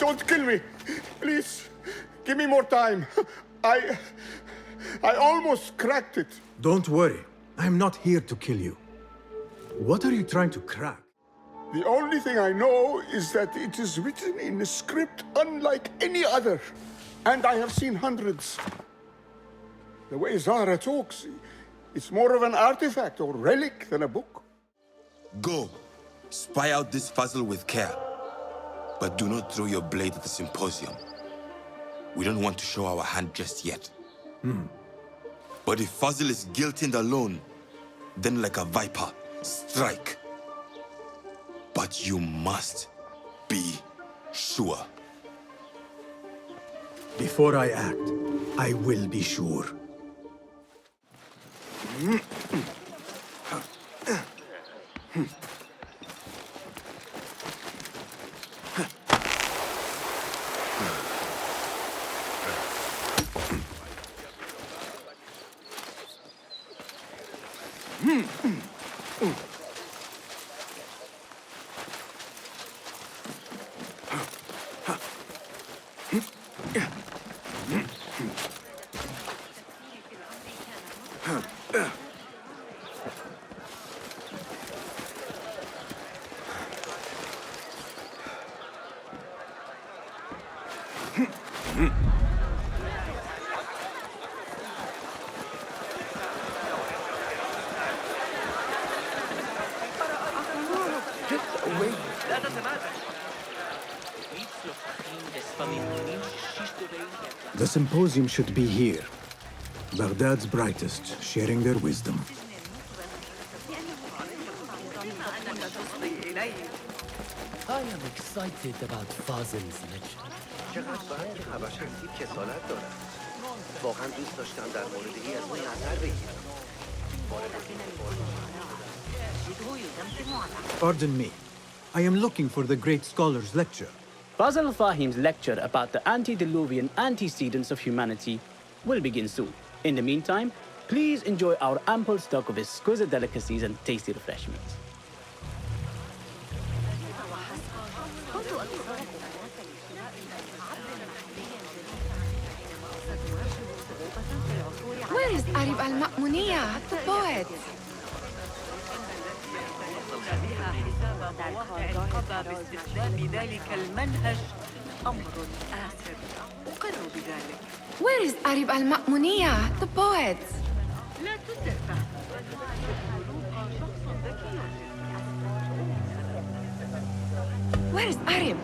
Don't kill me. Please, give me more time. I almost cracked it. Don't worry. I'm not here to kill you. What are you trying to crack? The only thing I know is that it is written in a script unlike any other. And I have seen hundreds. The way Zara talks, it's more of an artifact or relic than a book. Go. Spy out this puzzle with care. But do not throw your blade at the symposium. We don't want to show our hand just yet. But if Fazil is guilty and alone, then like a viper, strike. But you must be sure. Before I act, I will be sure. The symposium should be here. Baghdad's brightest, sharing their wisdom. I am excited about Fazil's lecture. Pardon me. I am looking for the great scholar's lecture. Fazil Fahim's lecture about the antediluvian antecedents of humanity will begin soon. In the meantime, please enjoy our ample stock of exquisite delicacies and tasty refreshments. Where is Arib al-Ma'muniyah, the poet? Where is Arib al-Ma'muniyah, the poet? Where is Arib?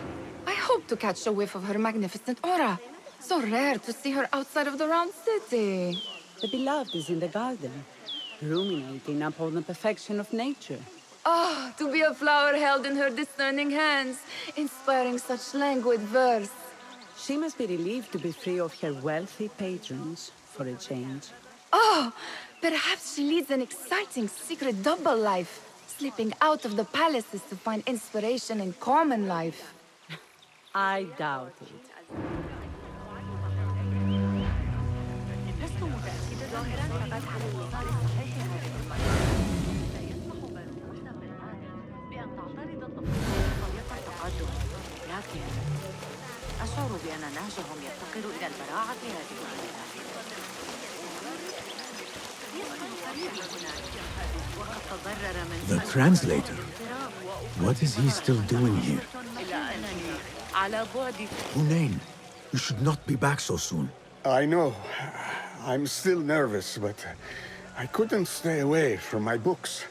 I hope to catch a whiff of her magnificent aura. So rare to see her outside of the round city. The beloved is in the garden, ruminating upon the perfection of nature. Ah, to be a flower held in her discerning hands, inspiring such languid verse. She must be relieved to be free of her wealthy patrons for a change. Oh, perhaps she leads an exciting secret double life, slipping out of the palaces to find inspiration in common life. I doubt it. أشعر بأن نهجهم يفتقر إلى البراعة هذه. The translator? What is he still doing here? Hunain, you should not be back so soon. I know. I'm still nervous, but I couldn't stay away from my books.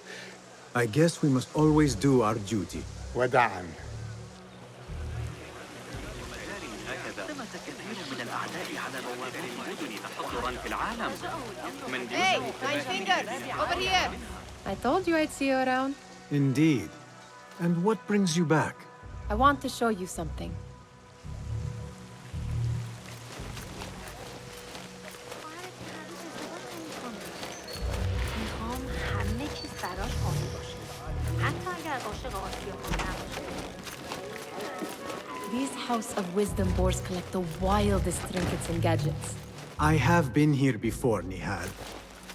I guess we must always do our duty. وداعاً. Hey, Nine Fingers, over here! I told you I'd see you around. Indeed. And what brings you back? I want to show you something. These House of Wisdom boars collect the wildest trinkets and gadgets. I have been here before, Nihal.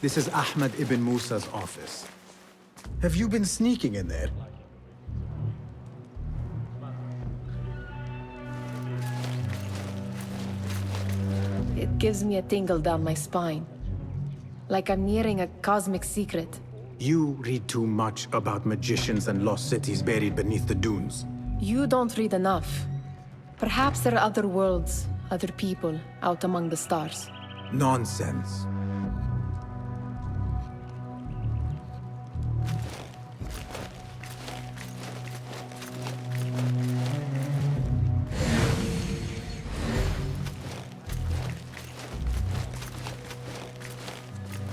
This is Ahmed Ibn Musa's office. Have you been sneaking in there? gives me a tingle down my spine. Like I'm nearing a cosmic secret. You read too much about magicians and lost cities buried beneath the dunes. You don't read enough. Perhaps there are other worlds, other people, out among the stars. Nonsense.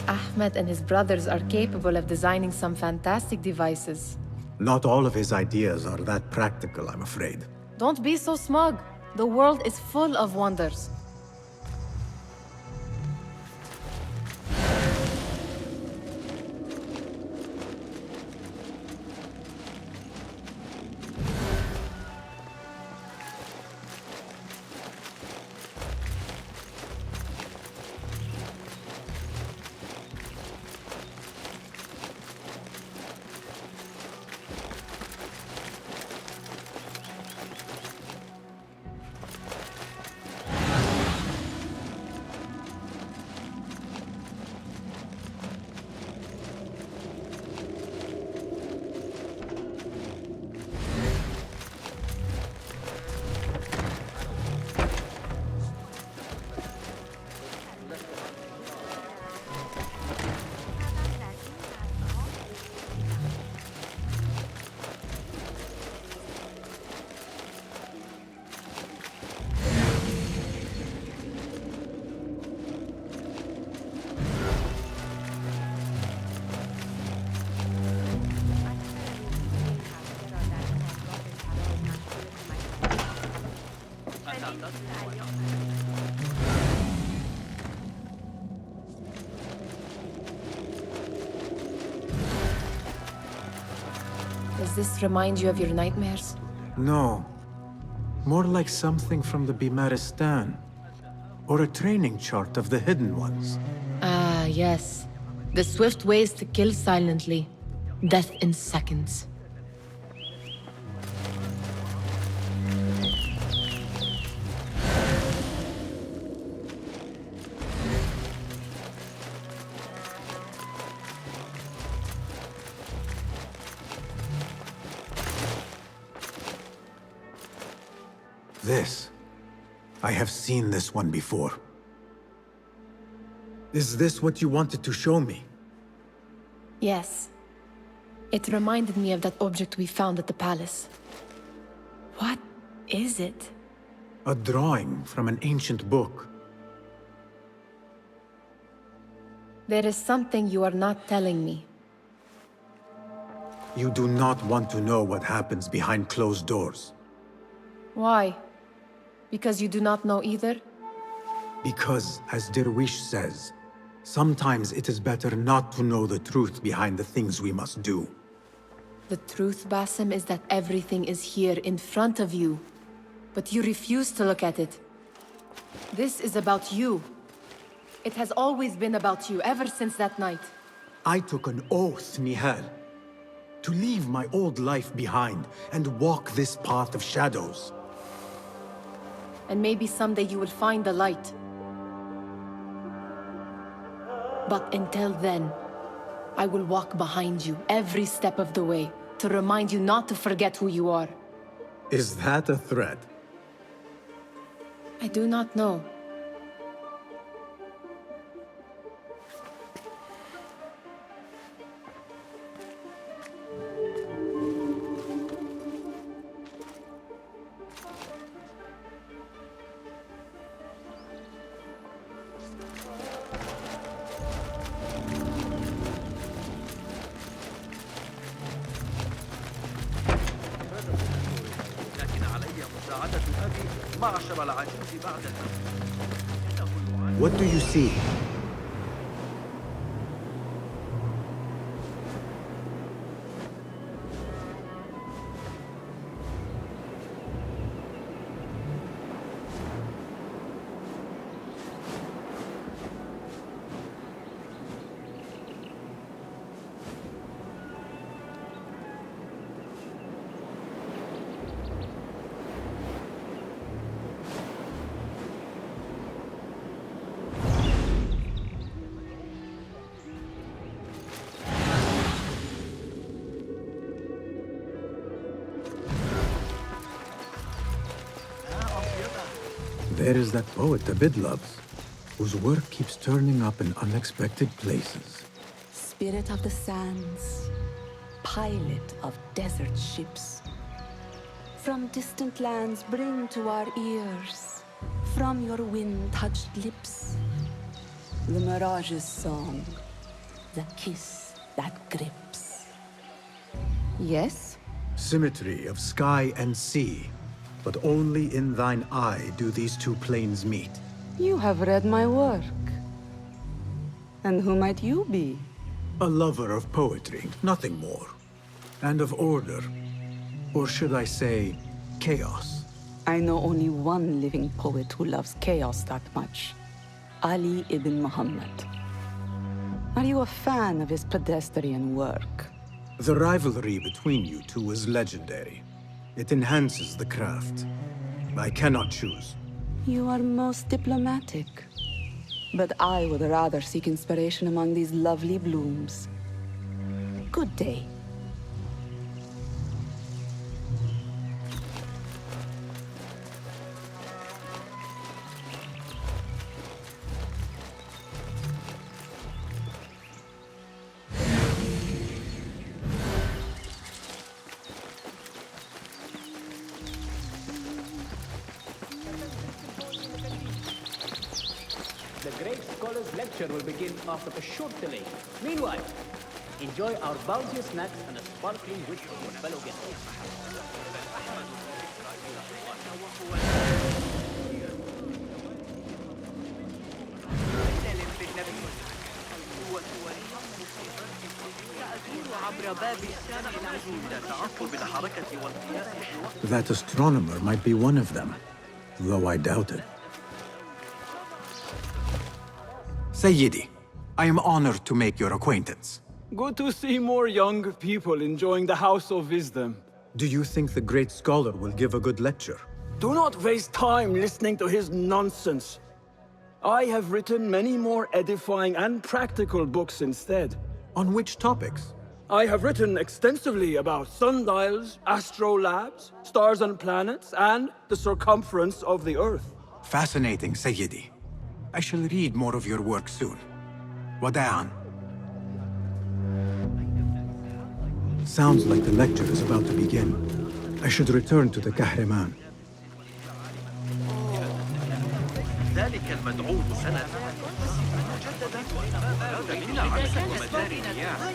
Ahmed and his brothers are capable of designing some fantastic devices. Not all of his ideas are that practical, I'm afraid. Don't be so smug. The world is full of wonders. Does this remind you of your nightmares? No. More like something from the Bimaristan. Or a training chart of the Hidden Ones. Ah, yes. The swift ways to kill silently. Death in seconds. This. I have seen this one before. Is this what you wanted to show me? Yes. It reminded me of that object we found at the palace. What is it? A drawing from an ancient book. There is something you are not telling me. You do not want to know what happens behind closed doors. Why? Because you do not know either? Because, as Derwish says, sometimes it is better not to know the truth behind the things we must do. The truth, Basim, is that everything is here in front of you. But you refuse to look at it. This is about you. It has always been about you, ever since that night. I took an oath, Nihal, to leave my old life behind and walk this path of shadows. And maybe someday you will find the light. But until then, I will walk behind you every step of the way to remind you not to forget who you are. Is that a threat? I do not know. What do you see? there is that poet Abid loves, whose work keeps turning up in unexpected places. Spirit of the sands, pilot of desert ships. From distant lands bring to our ears, from your wind-touched lips, the Mirage's song, the kiss that grips. Yes? Symmetry of sky and sea, but only in thine eye do these two planes meet. You have read my work. And who might you be? A lover of poetry, nothing more. And of order. Or should I say, chaos. I know only one living poet who loves chaos that much. Ali ibn Muhammad. Are you a fan of his pedestrian work? The rivalry between you two is legendary. It enhances the craft. I cannot choose. You are most diplomatic. But I would rather seek inspiration among these lovely blooms. Good day. The great scholar's lecture will begin after a short delay. Meanwhile, enjoy our bounteous snacks and a sparkling wit from your fellow guests. That astronomer might be one of them, though I doubt it. Sayyidi, I am honored to make your acquaintance. Good to see more young people enjoying the House of Wisdom. Do you think the great scholar will give a good lecture? Do not waste time listening to his nonsense. I have written many more edifying and practical books instead. On which topics? I have written extensively about sundials, astrolabes, stars and planets, and the circumference of the Earth. Fascinating, Sayyidi. I shall read more of your work soon. Wada'an. Sounds like the lecture is about to begin. I should return to the Kahraman. ذلك المدعو سنة مجددا هذا منا عكس ومدار المياه.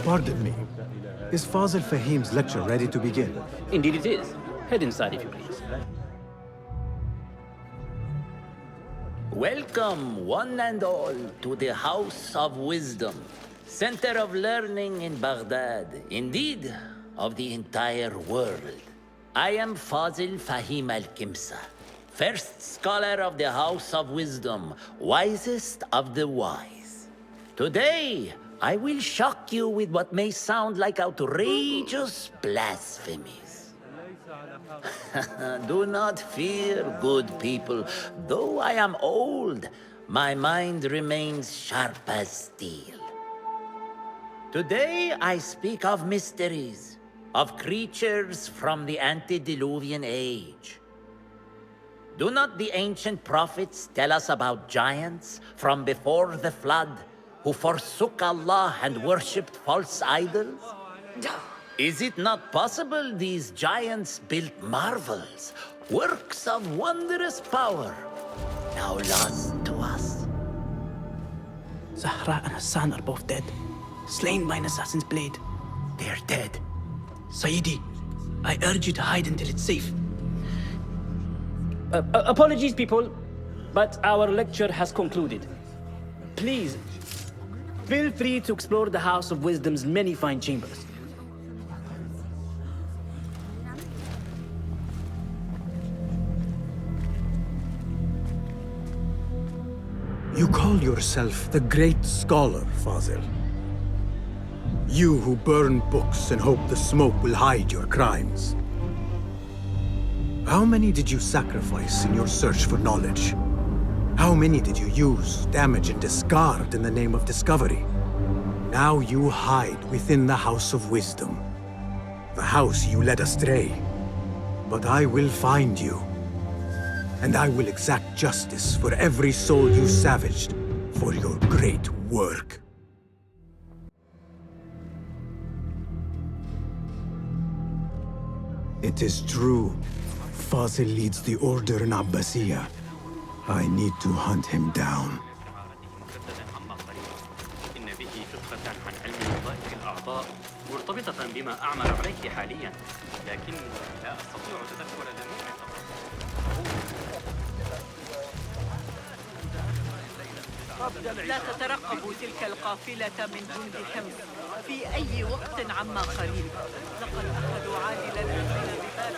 Pardon me. Is Fazil Fahim's lecture ready to begin? Indeed it is. Head inside if you please. Welcome, one and all, to the House of Wisdom, center of learning in Baghdad, indeed, of the entire world. I am Fazil Fahim al-Kimsa, first scholar of the House of Wisdom, wisest of the wise. Today, I will shock you with what may sound like outrageous blasphemies. Do not fear, good people. Though I am old, my mind remains sharp as steel. Today I speak of mysteries, of creatures from the antediluvian age. Do not the ancient prophets tell us about giants from before the flood who forsook Allah and worshipped false idols? Is it not possible these giants built marvels, works of wondrous power, now lost to us? Zahra and Hassan are both dead, slain by an assassin's blade. They're dead. Sayyidi, I urge you to hide until it's safe. Apologies, people, but our lecture has concluded. Please, feel free to explore the House of Wisdom's many fine chambers. You call yourself the great scholar, Fazil. You who burn books and hope the smoke will hide your crimes. How many did you sacrifice in your search for knowledge? How many did you use, damage, and discard in the name of discovery? Now you hide within the House of Wisdom. The house you led astray. But I will find you. And I will exact justice for every soul you savaged for your great work. It is true. Fazil leads the Order in Abbasiyah. I need to hunt him down. إن به فكرة عن علم وظائف الأعضاء مرتبطة بما أعمل عليه حاليا، لكني لا أستطيع تذكر جميع لا تترقبوا تلك القافلة من جند حمص في أي وقت عما قريب. لقد أخذوا عادلا من بباب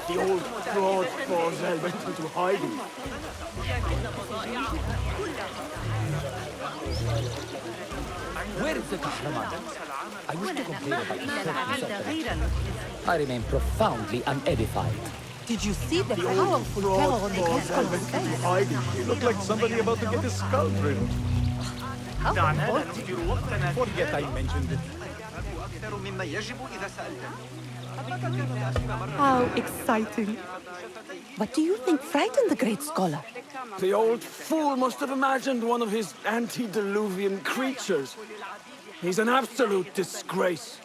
The old fraud Barzell went into hiding. لكن بضائعهم كلها. Where is the Kahraman? I wish to complain about the غير I remain profoundly unedified. Did you see the powerful terror on the Gascon's face? Hiding. He looked like somebody about to get his skull drilled. Forget I mentioned it. How exciting. What do you think frightened the great scholar? The old fool must have imagined one of his antediluvian creatures. He's an absolute disgrace.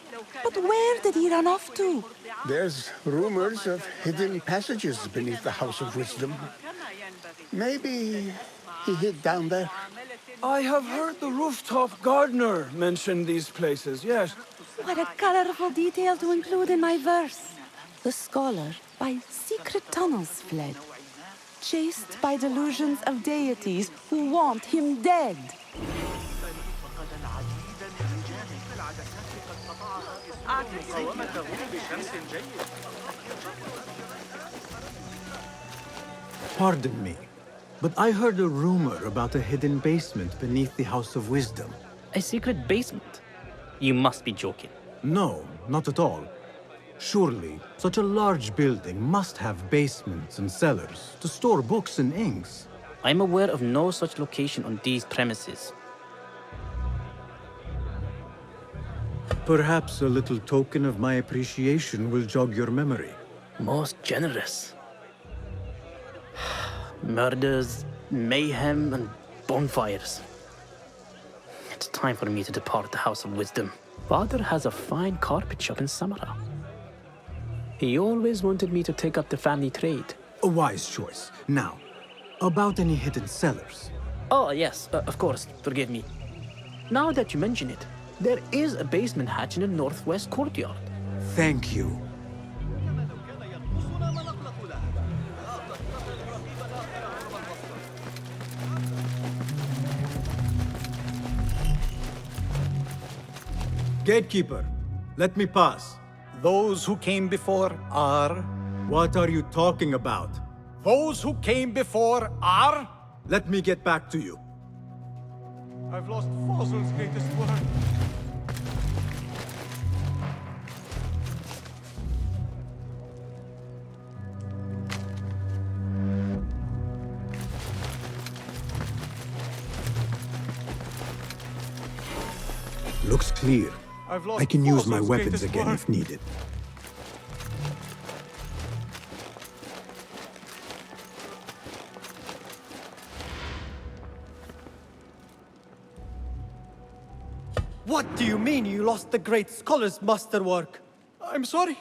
But where did he run off to? There's rumors of hidden passages beneath the House of Wisdom. Maybe he hid down there. I have heard the rooftop gardener mention these places, yes. What a colorful detail to include in my verse. The scholar by secret tunnels fled, chased by delusions of deities who want him dead. Pardon me, but I heard a rumor about a hidden basement beneath the House of Wisdom. A secret basement? You must be joking. No, not at all. Surely, such a large building must have basements and cellars to store books and inks. I'm aware of no such location on these premises. Perhaps a little token of my appreciation will jog your memory. Most generous. Murders, mayhem, and bonfires. It's time for me to depart the House of Wisdom. Father has a fine carpet shop in Samara. He always wanted me to take up the family trade. A wise choice. Now, about any hidden cellars? Oh, yes, of course. Forgive me. Now that you mention it, there is a basement hatch in the northwest courtyard. Thank you. Gatekeeper, let me pass. Those who came before are... What are you talking about? Those who came before are... Let me get back to you. I've lost Fazl's greatest work. Looks clear. I can use my weapons again work. if needed. What do you mean you lost the great scholar's masterwork? I'm sorry.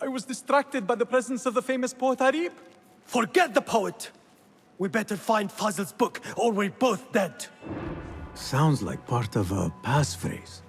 I was distracted by the presence of the famous poet Arib. Forget the poet! We better find Fazl's book, or we're both dead. Sounds like part of a passphrase.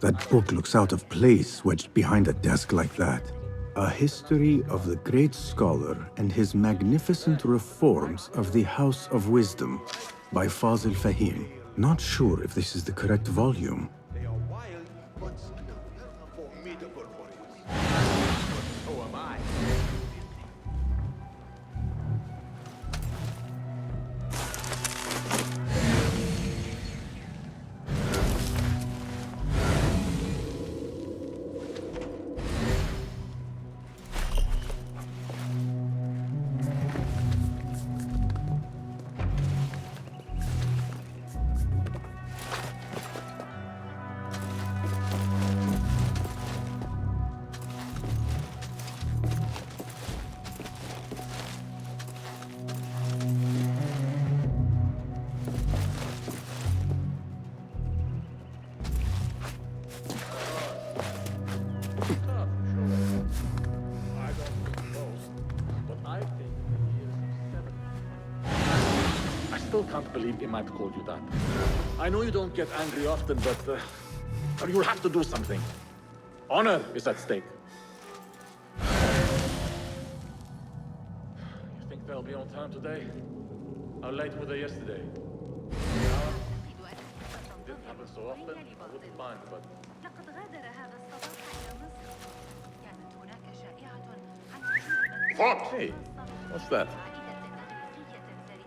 That book looks out of place wedged behind a desk like that. A history of the great scholar and his magnificent reforms of the House of Wisdom by Fazil Fahim. Not sure if this is the correct volume. They are wild, but still formidable warriors. So am I. I still can't believe Imad called you that. I know you don't get angry often, but you'll have to do something. Honor is at stake. You think they'll be on time today? How late were they yesterday? An hour? Didn't happen so often. I wouldn't mind, but... Fox! Hey, what's that?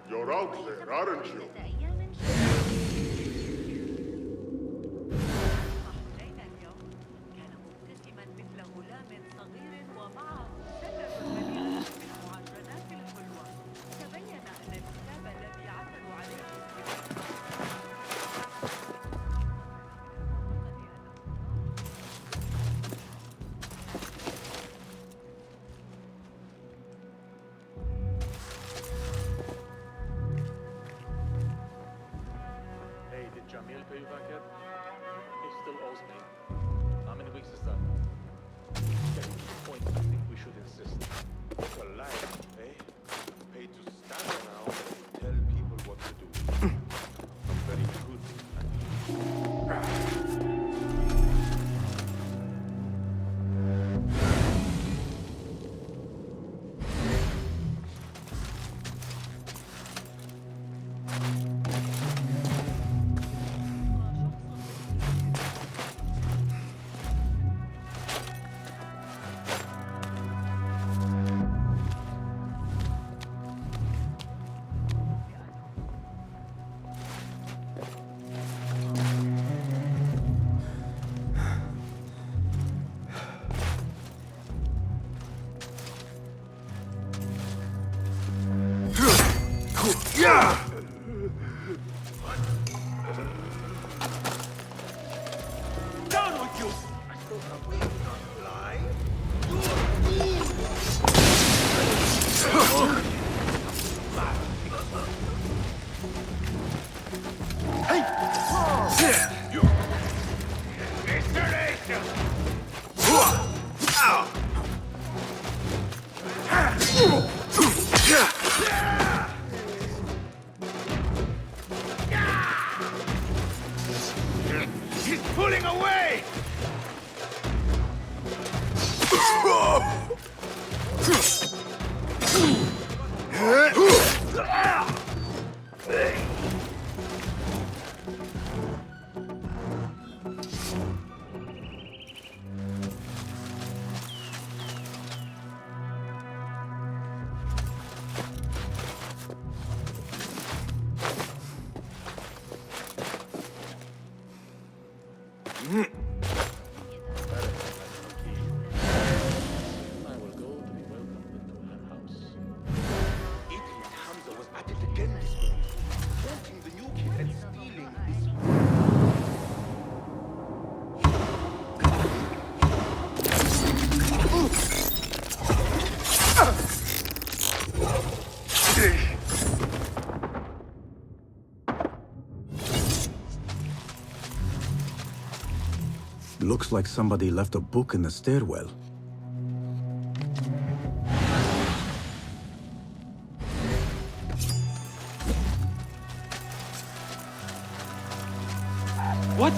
You're out there, aren't you? Jamil pay you back yet? He still owes me. How many weeks is that? Getting to the point, I think we should insist. Well, life, eh? Paid to stand around and tell people what to do. Very good. Down with you! He's pulling away! Looks like somebody left a book in the stairwell. What?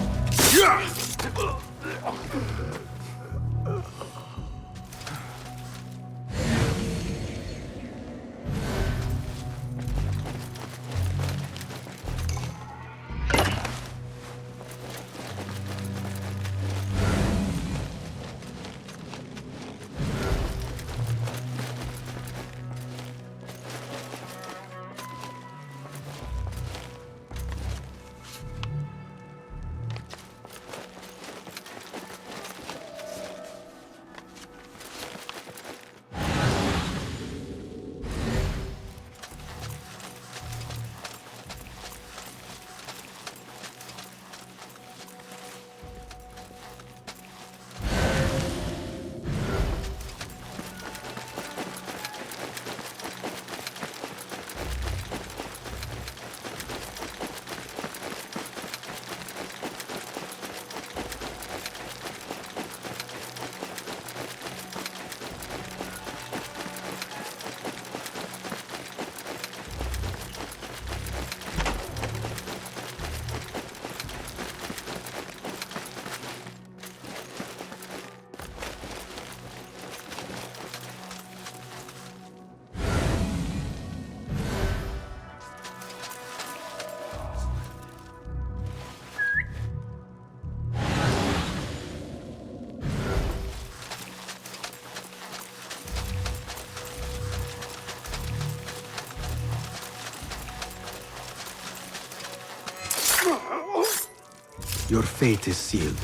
Your fate is sealed.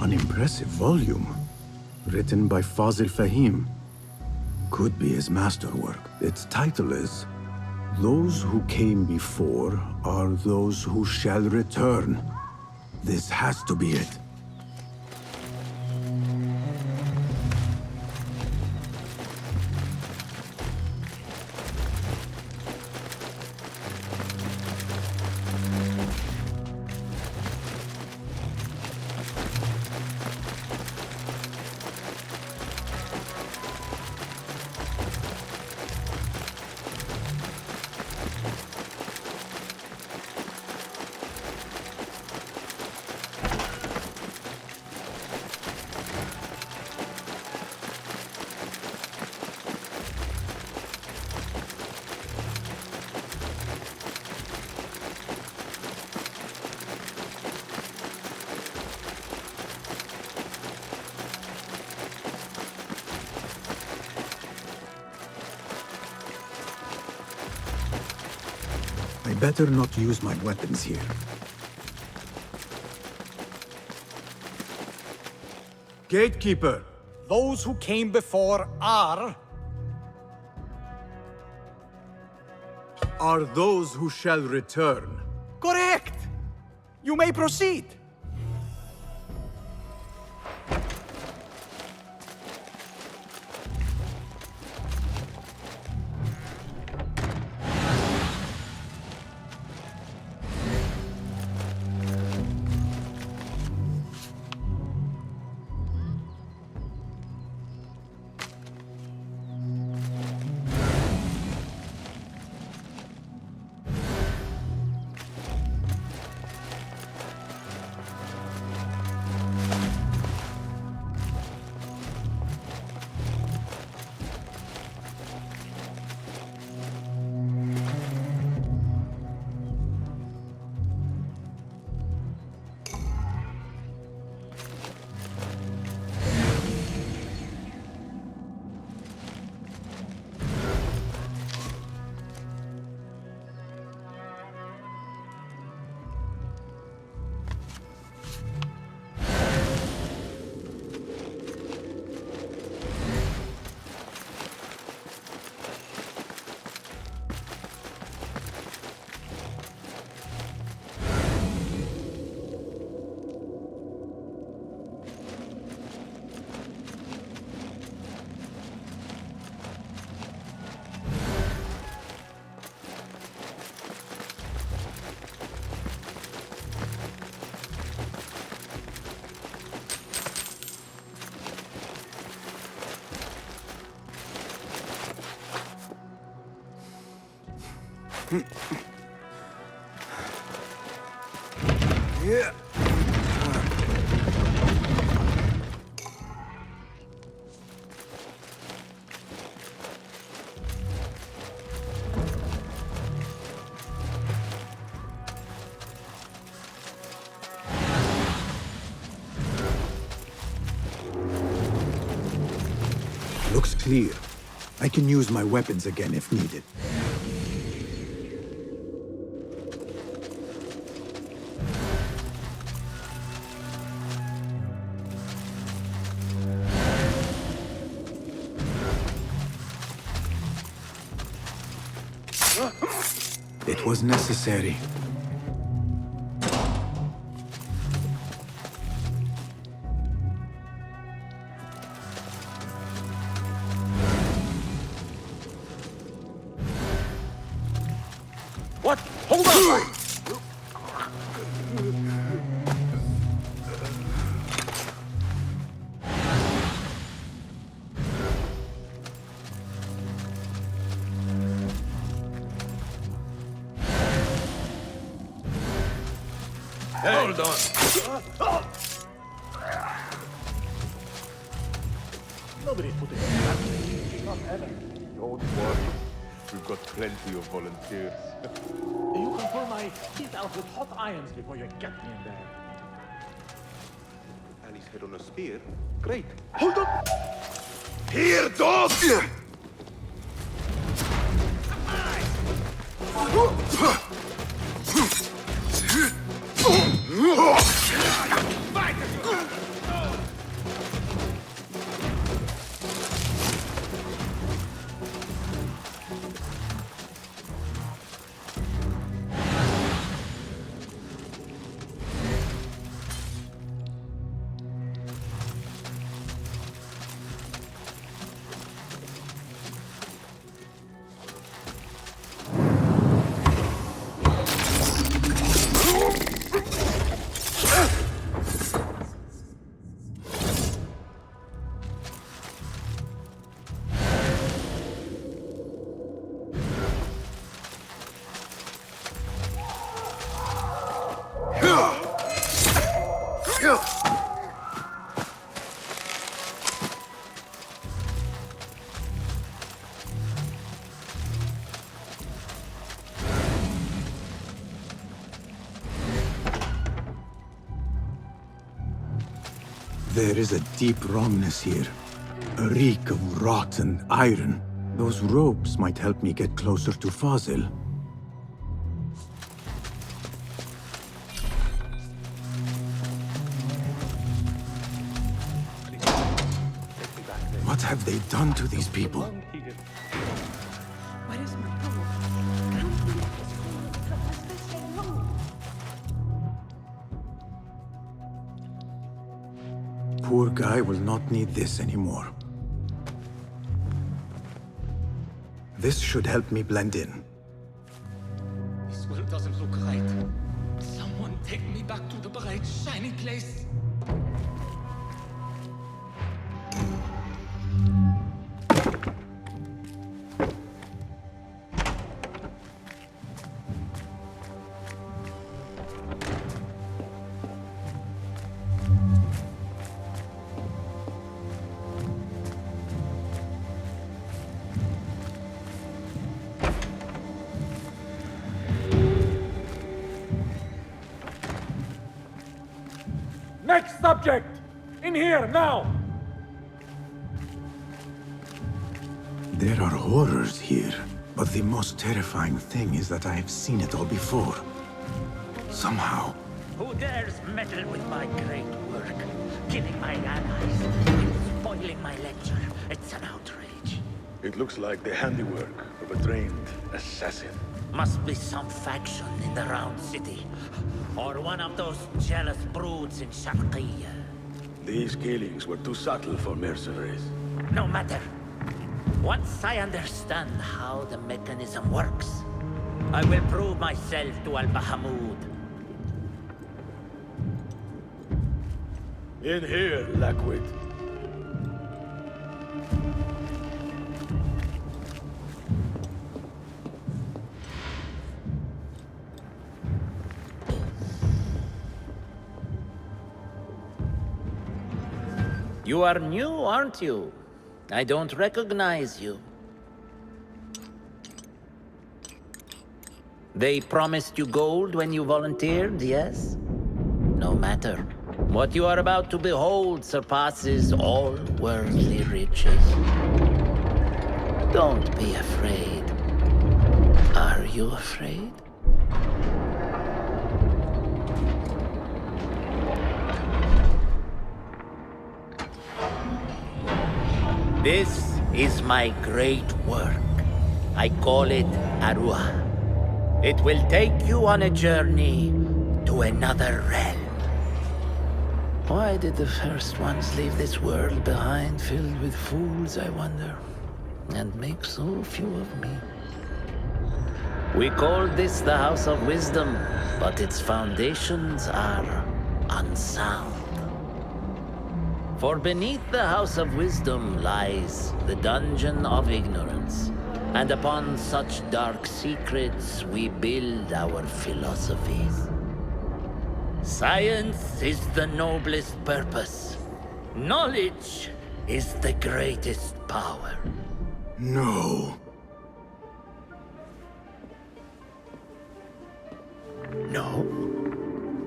An impressive volume, written by Fazil Fahim. Could be his masterwork. Its title is, "Those who came before are those who shall return." This has to be it. I better not use my weapons here. Gatekeeper, those who came before are those who shall return. correct. You may proceed. Yeah. Looks clear. I can use my weapons again if needed. It was necessary. What? Hold on! Hold on. Nobody's putting a not ever. Don't worry. We've got plenty of volunteers. You can pull my teeth out with hot irons before you get me in there. Ali's head on a spear? Great. Hold up! Here, dog! There is a deep wrongness here. A reek of rotten iron. Those ropes might help me get closer to Fazil. What have they done to these people? Where is my power? Poor guy will not need this anymore. This should help me blend in. This world doesn't look right. Someone take me back to the bright, shiny place. Next subject! In here, now! There are horrors here, but the most terrifying thing is that I have seen it all before. Somehow. Who dares meddle with my great work? Killing my allies and spoiling my lecture. It's an outrage. It looks like the handiwork of a trained assassin. Must be some faction in the Round City. Or one of those jealous broods in Sharqiyya. These killings were too subtle for mercenaries. No matter. Once I understand how the mechanism works, I will prove myself to Al-Bahamud. In here, Lackwit. You are new, aren't you? I don't recognize you. They promised you gold when you volunteered, yes? No matter. What you are about to behold surpasses all worldly riches. Don't be afraid. Are you afraid? This is my great work. I call it Arua. It will take you on a journey to another realm. Why did the first ones leave this world behind filled with fools, I wonder, and make so few of me? We called this the House of Wisdom, but its foundations are unsound. For beneath the House of Wisdom lies the Dungeon of Ignorance, and upon such dark secrets we build our philosophies. Science is the noblest purpose. Knowledge is the greatest power. No. No?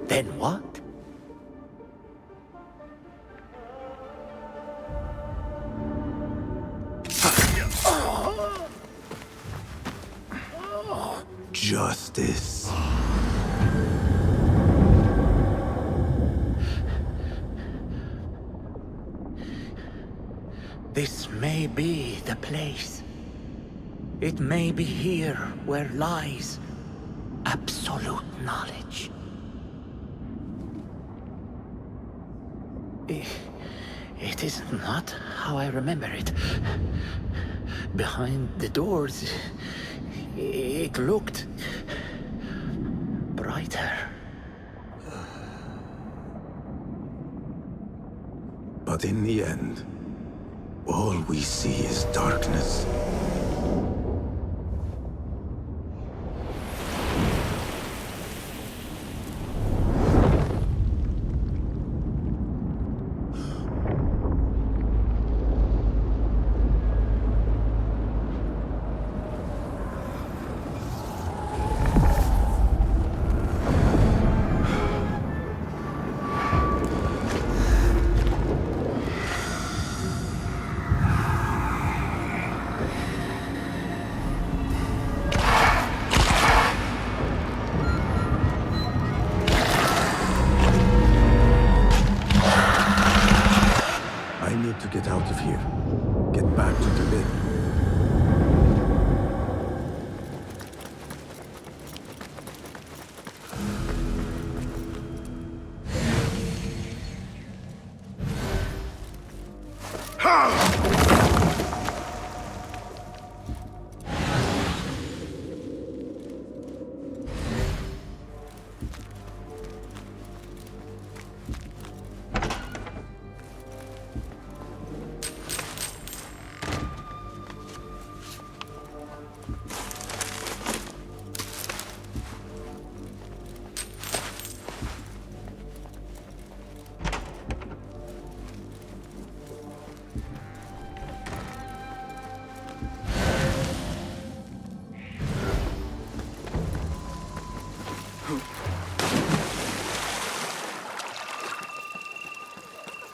Then what? Justice. This may be the place. It may be here where lies absolute knowledge. It is not how I remember it. Behind the doors, it looked brighter. But in the end, all we see is darkness. To get out of here. Get back to the lid.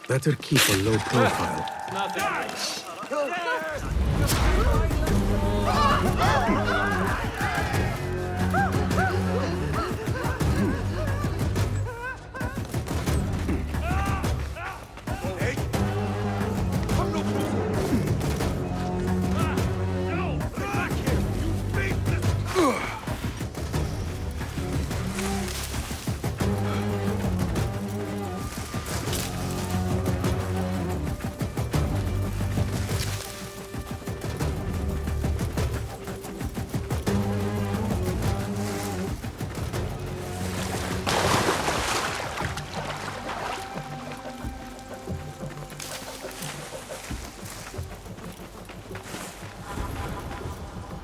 Better keep a low profile.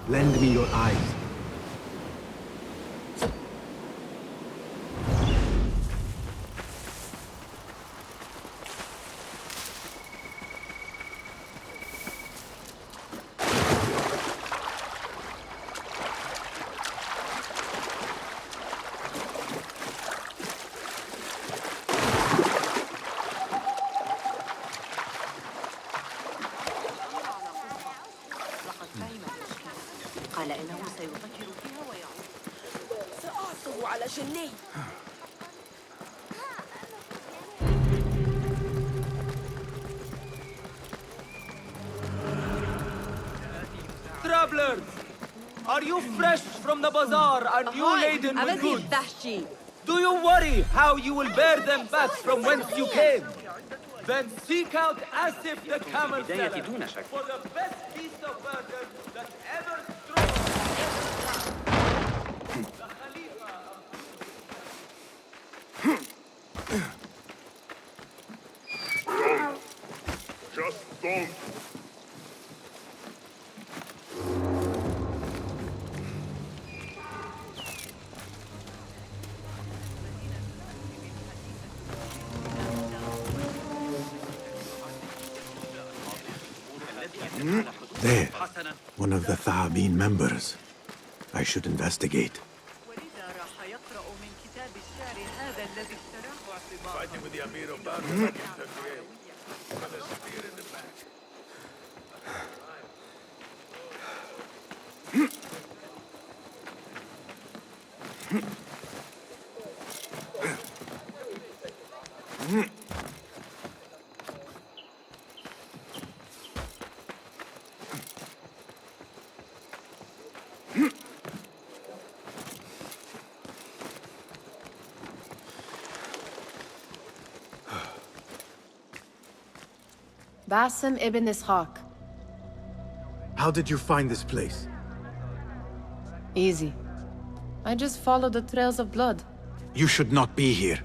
Lend me your eyes. قال إنه سيفكر فيها ويعود. سأعصب على جني. Travelers, are you fresh from the bazaar and you laden with goods? Do you worry how you will bear them back from whence you came? Then seek out Asif the camel seller for the best piece of burger that ever strode the Khalifa Don't. Just don't. There, one of the Thaabin members. I should investigate. Fighting with the Amir of Baghdad back in 38. With a spear in the back. Basim Ibn Ishaq. How did you find this place? Easy. I just followed the trails of blood. You should not be here.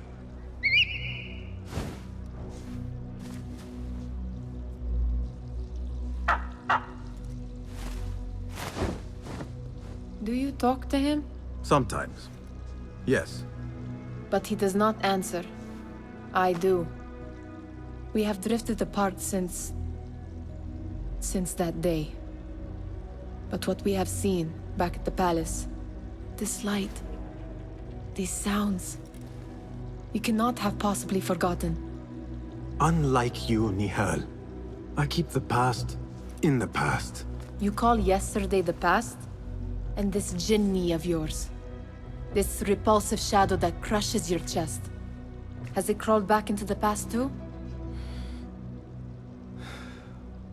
Do you talk to him? Sometimes. Yes. But he does not answer. I do. We have drifted apart since that day. But what we have seen back at the palace, this light, these sounds, you cannot have possibly forgotten. Unlike you, Nihal, I keep the past in the past. You call yesterday the past? And this jinni of yours, this repulsive shadow that crushes your chest, has it crawled back into the past too?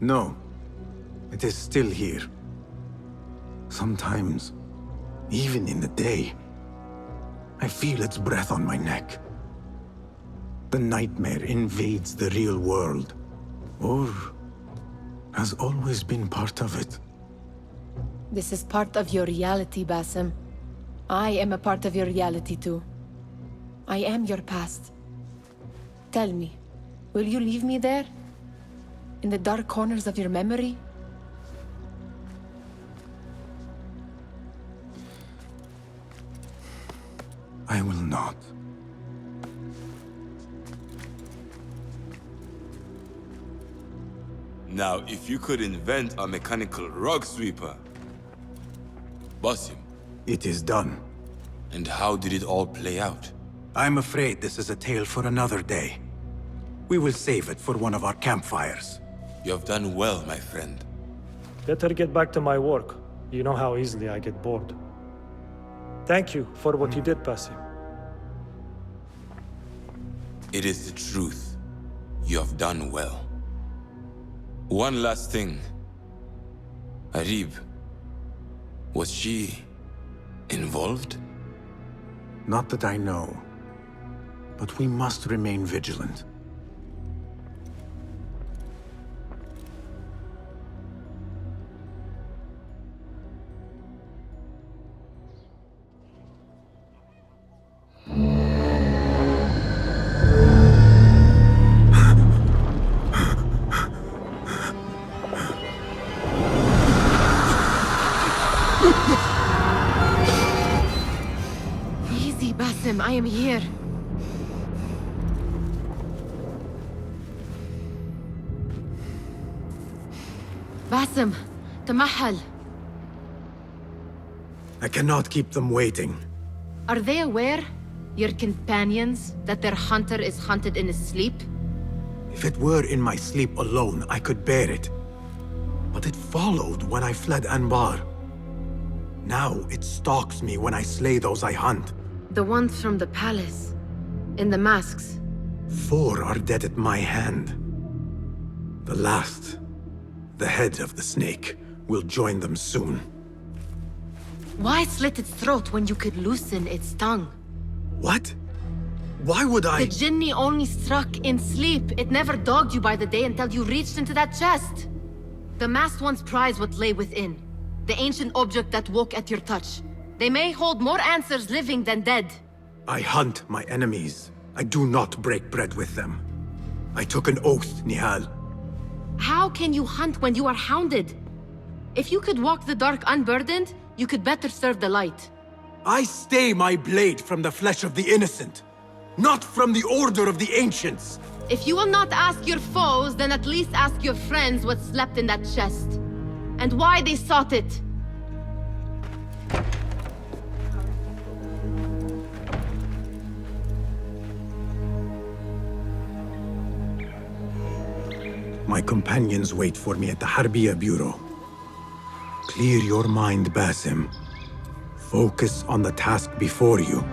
No. It is still here. Sometimes, even in the day, I feel its breath on my neck. The nightmare invades the real world, or has always been part of it. This is part of your reality, Basim. I am a part of your reality too. I am your past. Tell me, will you leave me there? In the dark corners of your memory? I will not. Now, if you could invent a mechanical rug sweeper, Basim. It is done. And how did it all play out? I'm afraid this is a tale for another day. We will save it for one of our campfires. You have done well, my friend. Better get back to my work. You know how easily I get bored. Thank you for what you did, Basim. It is the truth. You have done well. One last thing. Arib, was she involved? Not that I know. But we must remain vigilant. Easy, Basim, I am here. Basim, تمهل. I cannot keep them waiting. Are they aware, your companions, that their hunter is hunted in his sleep? If it were in my sleep alone, I could bear it. But it followed when I fled Anbar. Now it stalks me when I slay those I hunt. The ones from the palace. In the masks. 4 are dead at my hand. The last, the head of the snake, will join them soon. Why slit its throat when you could loosen its tongue? What? Why would I? The Jinni only struck in sleep. It never dogged you by the day until you reached into that chest. The masked ones prize what lay within. The ancient object that woke at your touch. They may hold more answers living than dead. I hunt my enemies. I do not break bread with them. I took an oath, Nihal. How can you hunt when you are hounded? If you could walk the dark unburdened, you could better serve the light. I stay my blade from the flesh of the innocent, not from the order of the ancients. If you will not ask your foes, then at least ask your friends what slept in that chest. And why they sought it. My companions wait for me at the Harbiya Bureau. Clear your mind, Basim. Focus on the task before you.